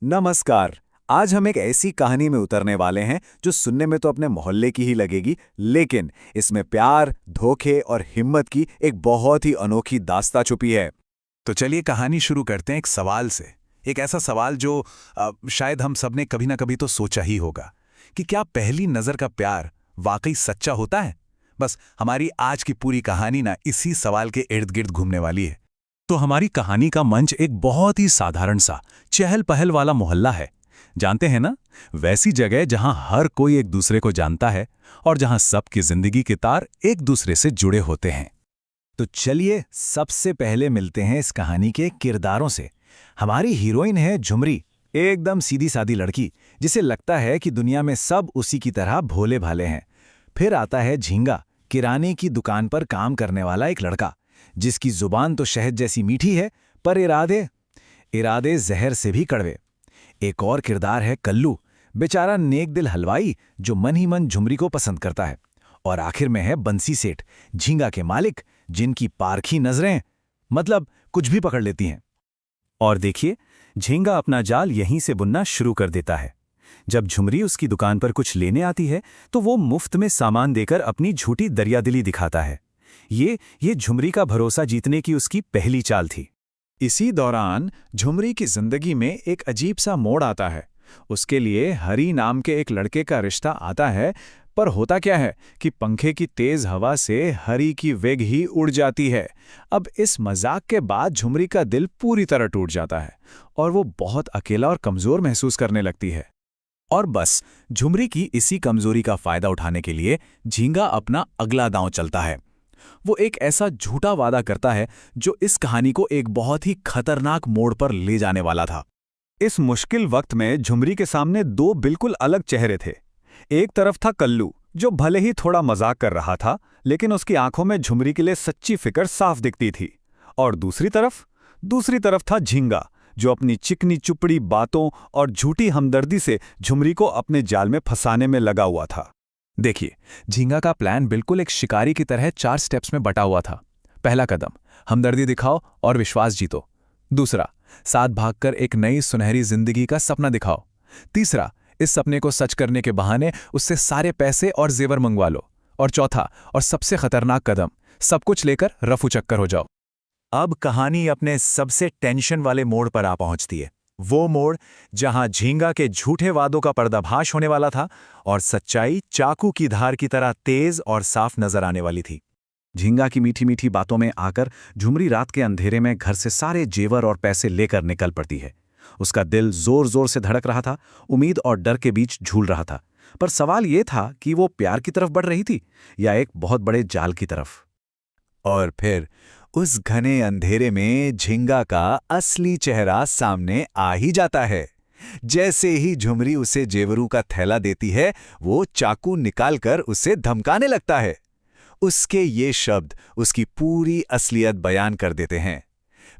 नमस्कार। आज हम एक ऐसी कहानी में उतरने वाले हैं जो सुनने में तो अपने मोहल्ले की ही लगेगी, लेकिन इसमें प्यार, धोखे और हिम्मत की एक बहुत ही अनोखी दास्तां छुपी है। तो चलिए कहानी शुरू करते हैं एक सवाल से। एक ऐसा सवाल जो शायद हम सबने कभी ना कभी तो सोचा ही होगा कि क्या पहली नज़र का प्यार वाकई सच्चा होता है। बस हमारी आज की पूरी कहानी ना इसी सवाल के इर्द गिर्द घूमने वाली है। तो हमारी कहानी का मंच एक बहुत ही साधारण सा चहल पहल वाला मोहल्ला है। जानते हैं ना, वैसी जगह जहां हर कोई एक दूसरे को जानता है और जहां सबकी जिंदगी के तार एक दूसरे से जुड़े होते हैं। तो चलिए सबसे पहले मिलते हैं इस कहानी के किरदारों से। हमारी हीरोइन है झुमरी, एकदम सीधी सादी लड़की जिसे लगता है कि दुनिया में सब उसी की तरह भोले भाले हैं। फिर आता है झींगा, किराने की दुकान पर काम करने वाला एक लड़का जिसकी जुबान तो शहद जैसी मीठी है, पर इरादे इरादे जहर से भी कड़वे। एक और किरदार है कल्लू, बेचारा नेक दिल हलवाई जो मन ही मन झुमरी को पसंद करता है। और आखिर में है बंसी सेठ, झींगा के मालिक, जिनकी पारखी नजरें मतलब कुछ भी पकड़ लेती हैं। और देखिए, झींगा अपना जाल यहीं से बुनना शुरू कर देता है। जब झुमरी उसकी दुकान पर कुछ लेने आती है तो वो मुफ्त में सामान देकर अपनी झूठी दरियादिली दिखाता है। ये झुमरी का भरोसा जीतने की उसकी पहली चाल थी। इसी दौरान झुमरी की जिंदगी में एक अजीब सा मोड़ आता है। उसके लिए हरी नाम के एक लड़के का रिश्ता आता है, पर होता क्या है कि पंखे की तेज हवा से हरी की वेग ही उड़ जाती है। अब इस मजाक के बाद झुमरी का दिल पूरी तरह टूट जाता है और वो बहुत अकेला और कमजोर महसूस करने लगती है। और बस झुमरी की इसी कमजोरी का फायदा उठाने के लिए झींगा अपना अगला दांव चलता है। वो एक ऐसा झूठा वादा करता है जो इस कहानी को एक बहुत ही खतरनाक मोड़ पर ले जाने वाला था। इस मुश्किल वक्त में झुमरी के सामने दो बिल्कुल अलग चेहरे थे। एक तरफ था कल्लू, जो भले ही थोड़ा मजाक कर रहा था, लेकिन उसकी आंखों में झुमरी के लिए सच्ची फिक्र साफ दिखती थी। और दूसरी तरफ था झींगा, जो अपनी चिकनी चुपड़ी बातों और झूठी हमदर्दी से झुमरी को अपने जाल में फंसाने में लगा हुआ था। देखिए, झींगा का प्लान बिल्कुल एक शिकारी की तरह 4 स्टेप्स में बटा हुआ था। पहला कदम, हमदर्दी दिखाओ और विश्वास जीतो। दूसरा, साथ भागकर एक नई सुनहरी जिंदगी का सपना दिखाओ। तीसरा, इस सपने को सच करने के बहाने उससे सारे पैसे और जेवर मंगवा लो। और चौथा और सबसे खतरनाक कदम, सब कुछ लेकर रफू चक्कर हो जाओ। अब कहानी अपने सबसे टेंशन वाले मोड़ पर आ पहुंचती है। वो मोड़ जहां झींगा के झूठे वादों का पर्दाफाश होने वाला था और सच्चाई चाकू की धार की तरह तेज और साफ नजर आने वाली थी। झींगा की मीठी मीठी बातों में आकर झुमरी रात के अंधेरे में घर से सारे जेवर और पैसे लेकर निकल पड़ती है। उसका दिल जोर जोर से धड़क रहा था, उम्मीद और डर के बीच झूल रहा था। पर सवाल ये था कि वो प्यार की तरफ बढ़ रही थी या एक बहुत बड़े जाल की तरफ। और फिर उस घने अंधेरे में झींगा का असली चेहरा सामने आ ही जाता है। जैसे ही झुमरी उसे जेवरों का थैला देती है, वो चाकू निकालकर उसे धमकाने लगता है। उसके ये शब्द उसकी पूरी असलियत बयान कर देते हैं।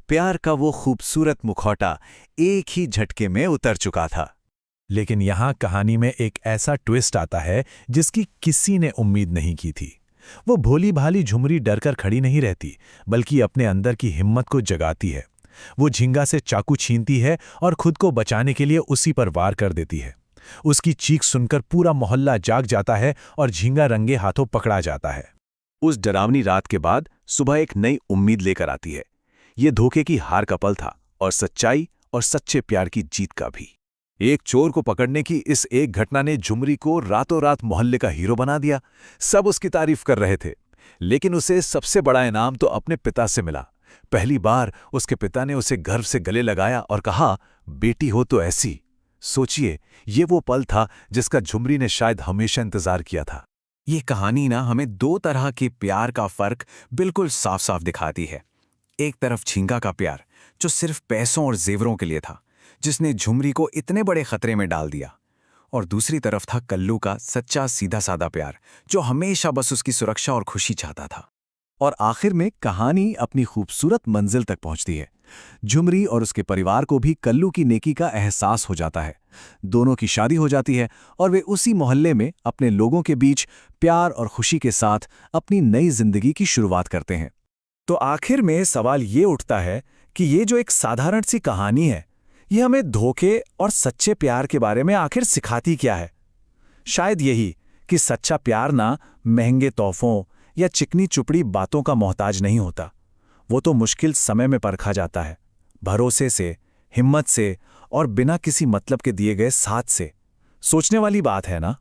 प्यार का वो खूबसूरत मुखौटा एक ही झटके में उतर चुका था। लेकिन यहां कहानी में एक ऐसा ट्विस्ट आता है जिसकी किसी ने उम्मीद नहीं की थी। वो भोली भाली झुमरी डरकर खड़ी नहीं रहती, बल्कि अपने अंदर की हिम्मत को जगाती है। वो झींगा से चाकू छीनती है और खुद को बचाने के लिए उसी पर वार कर देती है। उसकी चीख सुनकर पूरा मोहल्ला जाग जाता है और झींगा रंगे हाथों पकड़ा जाता है। उस डरावनी रात के बाद सुबह एक नई उम्मीद लेकर आती है। ये धोखे की हार का पल था और सच्चाई और सच्चे प्यार की जीत का भी। एक चोर को पकड़ने की इस एक घटना ने झुमरी को रातों रात मोहल्ले का हीरो बना दिया। सब उसकी तारीफ कर रहे थे, लेकिन उसे सबसे बड़ा इनाम तो अपने पिता से मिला। पहली बार उसके पिता ने उसे गर्व से गले लगाया और कहा, बेटी हो तो ऐसी। सोचिए, ये वो पल था जिसका झुमरी ने शायद हमेशा इंतजार किया था। ये कहानी ना हमें दो तरह के प्यार का फर्क बिल्कुल साफ साफ दिखाती है। एक तरफ झींगा का प्यार, जो सिर्फ पैसों और जेवरों के लिए था, जिसने झुमरी को इतने बड़े खतरे में डाल दिया। और दूसरी तरफ था कल्लू का सच्चा सीधा साधा प्यार, जो हमेशा बस उसकी सुरक्षा और खुशी चाहता था। और आखिर में कहानी अपनी खूबसूरत मंजिल तक पहुंचती है। झुमरी और उसके परिवार को भी कल्लू की नेकी का एहसास हो जाता है। दोनों की शादी हो जाती है और वे उसी मोहल्ले में अपने लोगों के बीच प्यार और खुशी के साथ अपनी नई जिंदगी की शुरुआत करते हैं। तो आखिर में सवाल ये उठता है कि ये जो एक साधारण सी कहानी है, ये हमें धोखे और सच्चे प्यार के बारे में आखिर सिखाती क्या है? शायद यही कि सच्चा प्यार ना महंगे तोहफों या चिकनी चुपड़ी बातों का मोहताज नहीं होता। वो तो मुश्किल समय में परखा जाता है, भरोसे से, हिम्मत से और बिना किसी मतलब के दिए गए साथ से। सोचने वाली बात है ना?